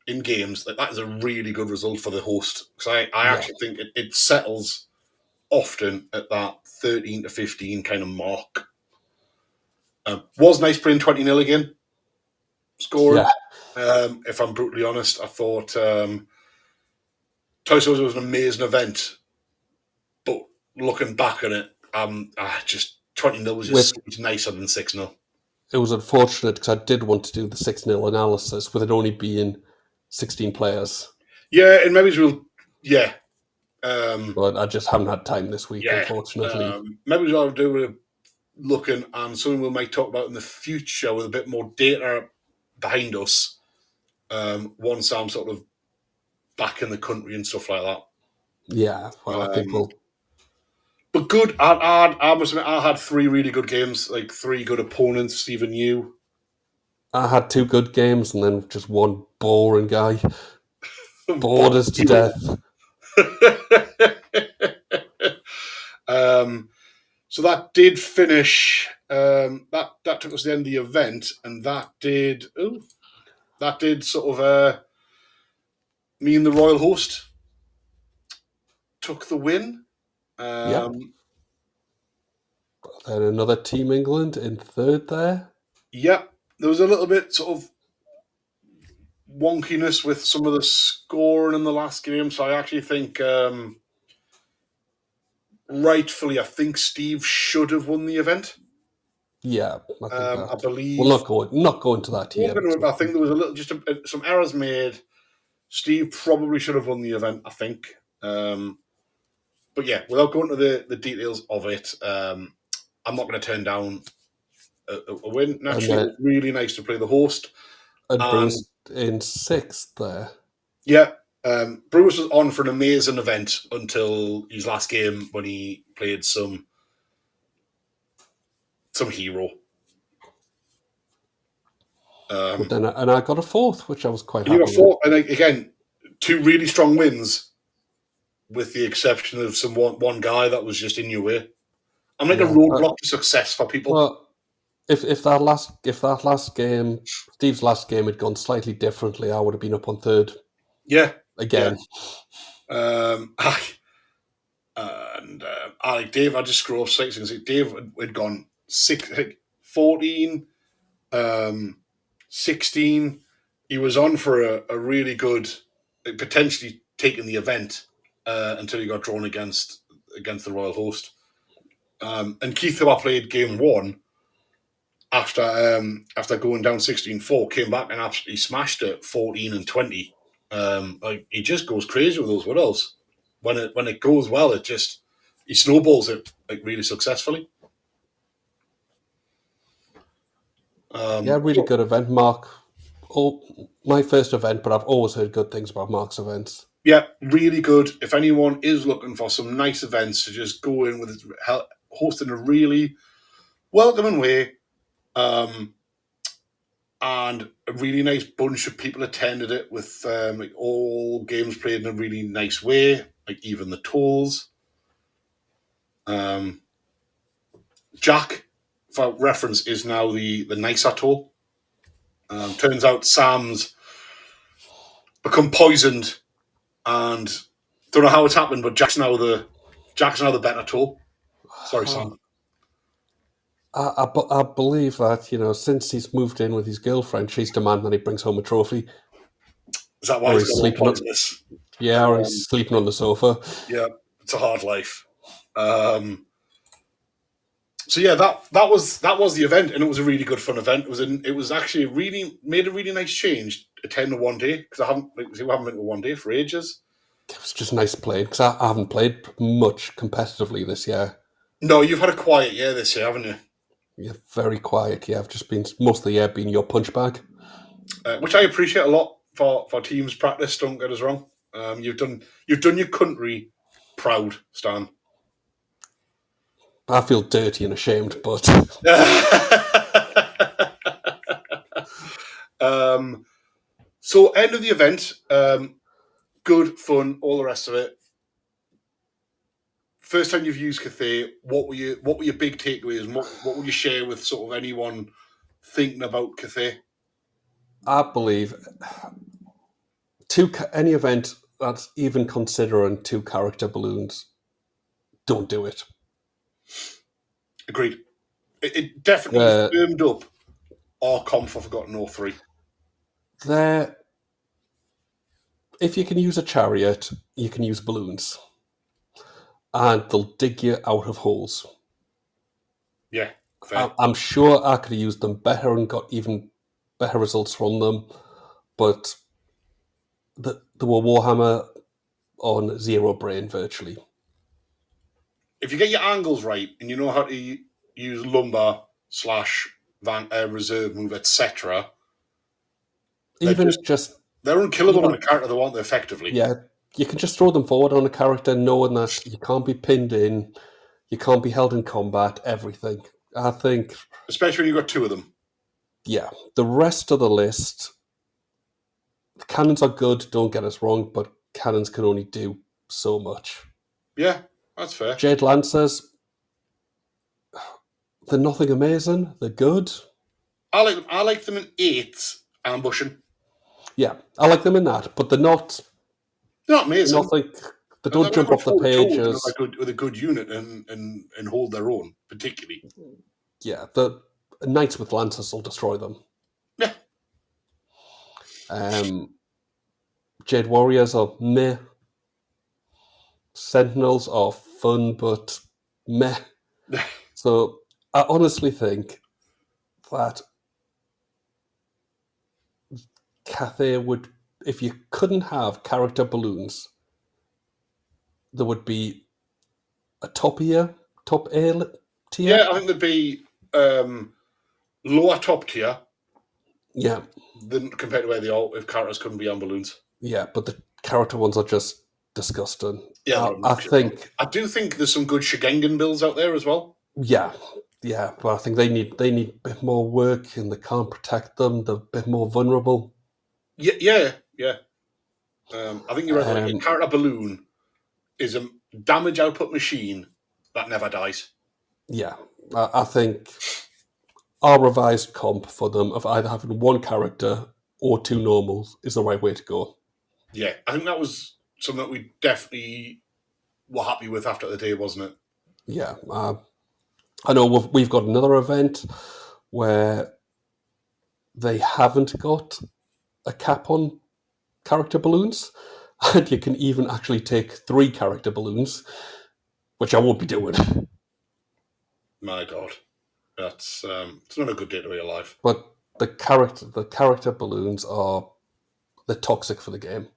in games, that is a really good result for the host. Because I actually think it settles often at that 13 to 15 kind of mark. Was nice playing 20-0 again. Scoring. Yeah. If I'm brutally honest, I thought Toy Story was an amazing event. But looking back on it, just 20-0 was just nicer than 6-0. It was unfortunate because I did want to do the 6-0 analysis with it only being 16 players. Yeah, and maybe we'll. Yeah. But I just haven't had time this week, unfortunately. Maybe I'll do a looking, and something we might talk about in the future with a bit more data behind us, once I'm sort of back in the country and stuff like that. Yeah, well, I think we'll. But good. I must admit, I had 3 really good games, like 3 good opponents, even you. I had 2 good games and then just one boring guy. Bored us to death. So that did finish. That took us to the end of the event, and that did sort of me and the Royal Host took the win. Then another Team England in third there. Yep, there was a little bit sort of wonkiness with some of the scoring in the last game, so I actually think, rightfully, I think Steve should have won the event. Yeah, I think that. I believe. We'll not go into that here. I think there was a little, some errors made. Steve probably should have won the event, I think. But yeah, without going to the details of it, I'm not going to turn down a win. Naturally, it was really nice to play the host. And Bruce in 6th there. Yeah, Bruce was on for an amazing event until his last game when he played some hero. But then, and I got a 4th, which I was quite happy with. And again, 2 really strong wins, with the exception of one guy that was just in your way. I'm like a roadblock to success for people. Well, if that last game, Steve's last game, had gone slightly differently, I would have been up on 3rd. Yeah, again. Yeah. Dave, I just scroll up 6 and see Dave had gone 14, 16. He was on for a really good, potentially taking the event until he got drawn against the Royal Host. And Keith, who I played game 1 after going down 16-4, came back and absolutely smashed it 14 and 20. He just goes crazy with those Woodalls. When it goes well, he snowballs it really successfully. Really good event, Mark. My first event, but I've always heard good things about Mark's events. Yeah, really good. If anyone is looking for some nice events to just go in with, hosting a really welcoming way, and a really nice bunch of people attended it with all games played in a really nice way, like even the tolls. Jack, for reference, is now the nicer toll. Turns out Sam's become poisoned, and don't know how it's happened, but Jack's now the better toll. Sorry, Sam. I believe that, since he's moved in with his girlfriend, she's demanding that he brings home a trophy. Is that why he's sleeping on this? Yeah, or he's sleeping on the sofa. Yeah, it's a hard life. So yeah, that was the event, and it was a really good fun event. It was actually made a really nice change attending one day, because we haven't been to one day for ages. It was just nice playing, because I haven't played much competitively this year. No, you've had a quiet year this year, haven't you? Yeah, very quiet. Yeah, I've just been most of the year being your punch bag, which I appreciate a lot for teams practice. Don't get us wrong. You've done your country proud, Stan. I feel dirty and ashamed, but so end of the event, good fun, all the rest of it. First time you've used Cathay, what were your big takeaways, and what would you share with sort of anyone thinking about Cathay? I believe any event that's even considering 2 character balloons, don't do it. Agreed. It definitely firmed up our comp for Forgotten 03. If you can use a chariot, you can use balloons, and they'll dig you out of holes. Yeah, fair. I'm sure I could have used them better and got even better results from them, but they were Warhammer on 0 brain virtually. If you get your angles right and you know how to use lumber / reserve move, etc., they're unkillable on a character they want effectively. Yeah, you can just throw them forward on a character, knowing that you can't be pinned in, you can't be held in combat, everything. I think, especially when you've got 2 of them. Yeah, the rest of the list, the cannons are good, don't get us wrong, but cannons can only do so much. Yeah, that's fair. Jade Lancers, they're nothing amazing, they're good. I like them in 8 ambushing. Yeah, I like them in that, but they're not amazing. They don't jump off the pages. With a good unit and hold their own, particularly. Yeah, the Knights with Lancers will destroy them. Yeah. Jade Warriors are meh. Sentinels are fun, but meh. So I honestly think that Cathay would, if you couldn't have character balloons, there would be a top A tier. Yeah, I think there'd be lower top tier Yeah, than compared to where they are if characters couldn't be on balloons. yeah, but the character ones are just disgusting. Yeah, they're I obnoxious. think, I do think there's some good Shigengan builds out there as well. yeah, but I think they need a bit more work, and they can't protect them. They're a bit more vulnerable. Yeah. I think you're right. Like, a Um, character balloon is a damage output machine that never dies. yeah, I think our revised comp for them of either having one character or two normals is the right way to go. Yeah, I think that was something that we definitely were happy with after the day, wasn't it? Yeah, I know we've got another event where they haven't got a cap on character balloons, and you can even actually take 3 character balloons, which I won't be doing. My God, that's it's not a good day to be alive. But the character balloons are they're toxic for the game.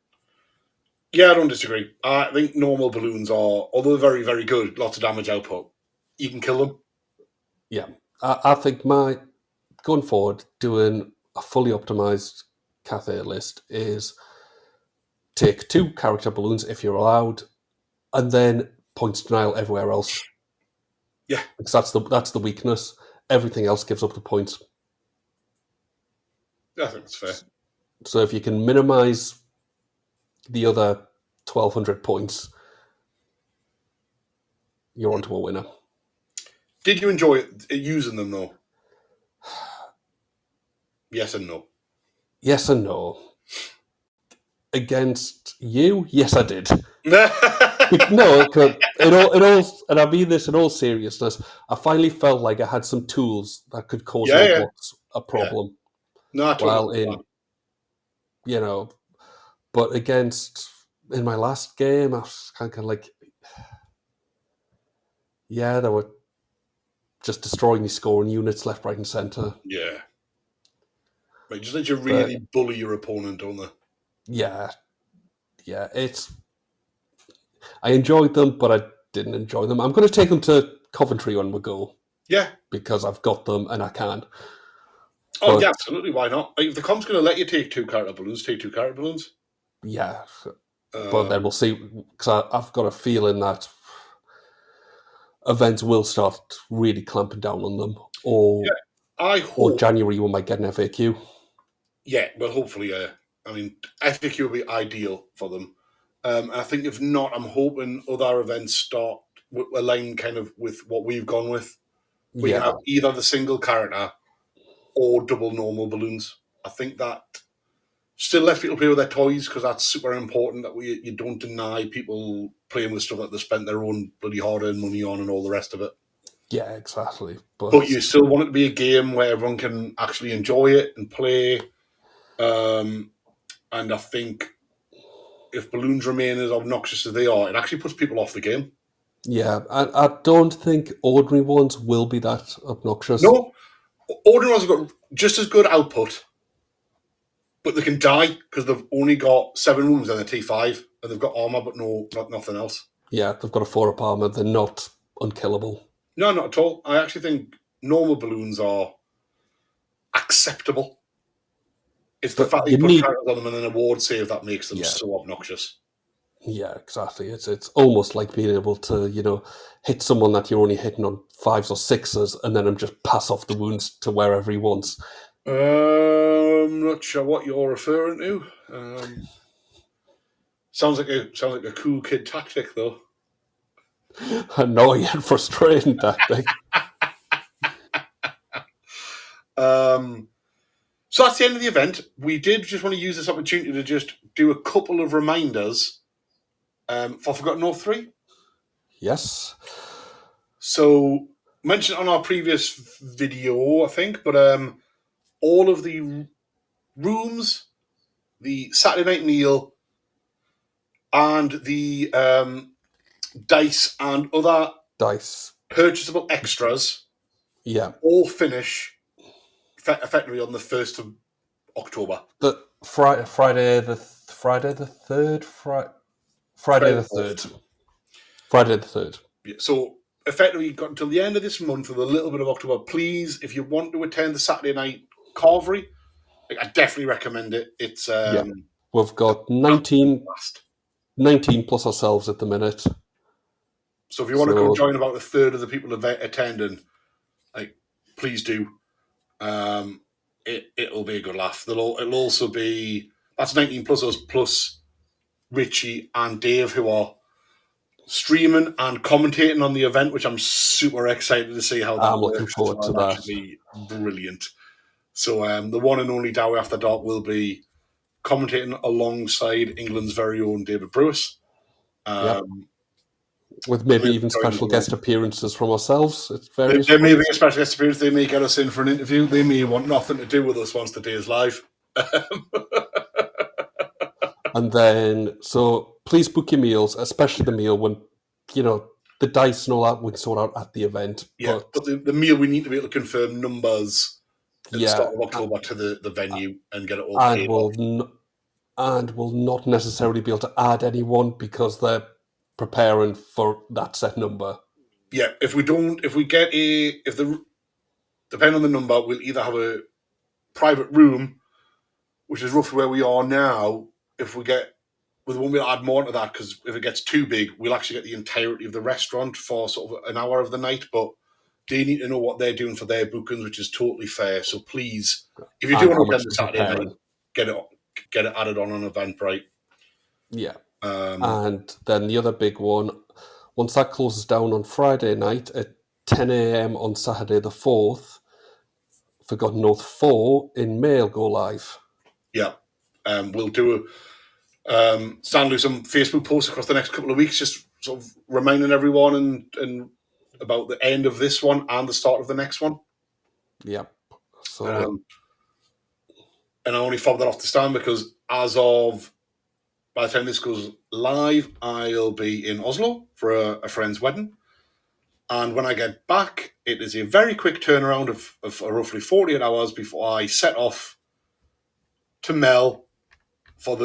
Yeah, I don't disagree. I think normal balloons are, although very, very good, lots of damage output. You can kill them. Yeah, I think going forward doing a fully optimized Cathay list is take 2 character balloons if you're allowed, and then points denial everywhere else. Yeah, because that's the weakness. Everything else gives up the points. I think that's fair. So if you can minimize the other 1,200 points, you're onto a winner. Did you enjoy using them though? Yes and no. Yes and no. Against you, yes, I did. No, and I mean this in all seriousness. I finally felt like I had some tools that could cause robots a problem. No, I totally But against in my last game, I was kind of like, yeah, they were just destroying these scoring units left, right, and centre. Yeah. Like, just let you really bully your opponent, don't they? Yeah, I enjoyed them, but I didn't enjoy them. I'm going to take them to Coventry when we go. Yeah. Because I've got them and I can. Oh, yeah, absolutely. Why not? Like, if the comp's going to let you take 2 character balloons, take 2 character balloons. Yeah. But then we'll see. Because I've got a feeling that events will start really clamping down on them. Or January we might get an FAQ. Yeah, well, hopefully, I mean, FAQ will be ideal for them. And I think if not, I'm hoping other events start align kind of with what we've gone with. We can have either the single character or double normal balloons. I think that still lets people play with their toys because that's super important that you don't deny people playing with stuff that they spent their own bloody hard-earned money on and all the rest of it. Yeah, exactly. But you still want it to be a game where everyone can actually enjoy it and play. And I think if balloons remain as obnoxious as they are, it actually puts people off the game. Yeah, I don't think ordinary ones will be that obnoxious. No, ordinary ones have got just as good output, but they can die because they've only got 7 wounds and a T5, and they've got armor, but nothing else. Yeah, they've got a 4-up armor. They're not unkillable. No, not at all. I actually think normal balloons are acceptable. It's the fact that you put characters on them and an award save that makes them so obnoxious. Yeah, exactly. It's almost like being able to, hit someone that you're only hitting on 5s or 6s and then just pass off the wounds to wherever he wants. I'm not sure what you're referring to. Sounds like a cool kid tactic, though. Annoying, frustrating tactic. So that's the end of the event. We did just want to use this opportunity to just do a couple of reminders for Forgotten North 3. Yes. So, mentioned on our previous video, I think, but all of the rooms, the Saturday night meal, and the dice and other purchasable extras all finish effectively on the 1st of October. The Friday the 3rd. Friday the 3rd. Friday the 3rd. Yeah, so effectively, you've got until the end of this month with a little bit of October. Please, if you want to attend the Saturday night carvery, I definitely recommend it. It's we've got 19 plus ourselves at the minute. So if you want to come join about a third of the people attending, please do. It'll be a good laugh. It'll also be, that's 19 plus us plus Richie and Dave, who are streaming and commentating on the event, which I'm super excited to see how that I'm looking forward to that. Should be brilliant. So the one and only Dowie After Dark will be commentating alongside England's very own David Brewis. With maybe even special guest appearances from ourselves. There may be a special guest appearance. They may get us in for an interview. They may want nothing to do with us once the day is live. And then, so please book your meals, especially the meal when, the dice and all that we can sort out at the event. Yeah, but the meal, we need to be able to confirm numbers at the start of October to the venue and get it all paid off. And we'll not necessarily be able to add anyone because they're preparing for that set number. Yeah, depending on the number, we'll either have a private room, which is roughly where we are now. We won't be able to add more to that because if it gets too big, we'll actually get the entirety of the restaurant for sort of an hour of the night. But they need to know what they're doing for their bookings, which is totally fair. So please, if you do want to attend the Saturday night, get it added on Eventbrite. Yeah. And then the other big one, once that closes down on Friday night at 10 a.m. on Saturday the 4th, Forgotten Oath 4 in Mail go live. Yeah. We'll do some Facebook posts across the next couple of weeks, just sort of reminding everyone and about the end of this one and the start of the next one. Yep. So, and I only fobbed that off to Stan because by the time this goes live, I'll be in Oslo for a friend's wedding. And when I get back, it is a very quick turnaround of roughly 48 hours before I set off to Mel for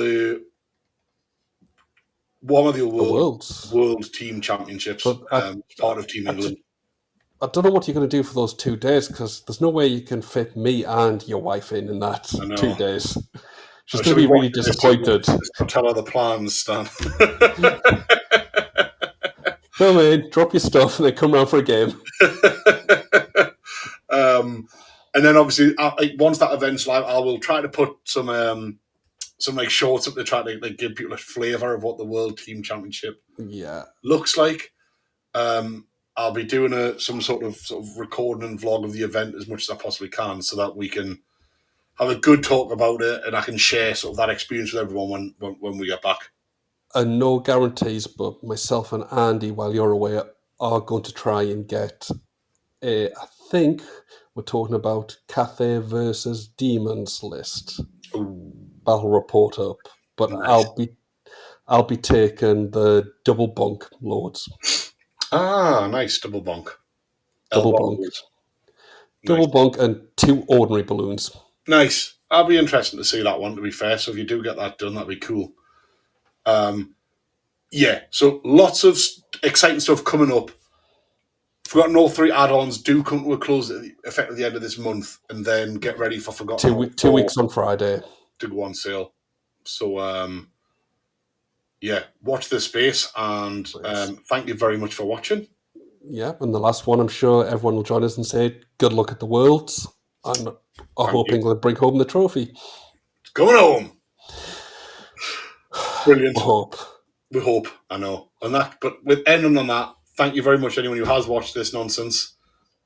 one of the World Team Championships, part of Team England. I don't know what you're going to do for those 2 days because there's no way you can fit me and your wife in that 2 days. She's going to be really disappointed. Tell her the plans, Stan. Come in, drop your stuff, and then come round for a game. And then obviously, once that event's live, I will try to put some shorts up to try to give people a flavour of what the World Team Championship looks like. I'll be doing some sort of recording and vlog of the event as much as I possibly can, so that we can have a good talk about it, and I can share sort of that experience with everyone when we get back. And no guarantees, but myself and Andy, while you're away, are going to try and get I think we're talking about Cathay versus Demons list. Ooh. Battle report up, but nice. I'll be taking the double bunk lords. Ah, nice double bunk. Double bunk and 2 ordinary balloons. Nice. I'll be interested to see that one, to be fair. So if you do get that done, that'd be cool. So lots of exciting stuff coming up. Forgotten All 3 add-ons do come to a close at the end of this month, and then get ready for Forgotten 2 weeks on Friday to go on sale. So watch this space, and thank you very much for watching. Yeah, and the last one, I'm sure everyone will join us and say good luck at the Worlds, and I hope England bring home the trophy. It's coming home. Brilliant. We hope, I know. But with ending on that, thank you very much anyone who has watched this nonsense.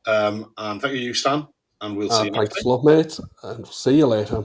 And thank you, Stan. And we'll see you next time. Thanks a lot, mate. And we'll see you later.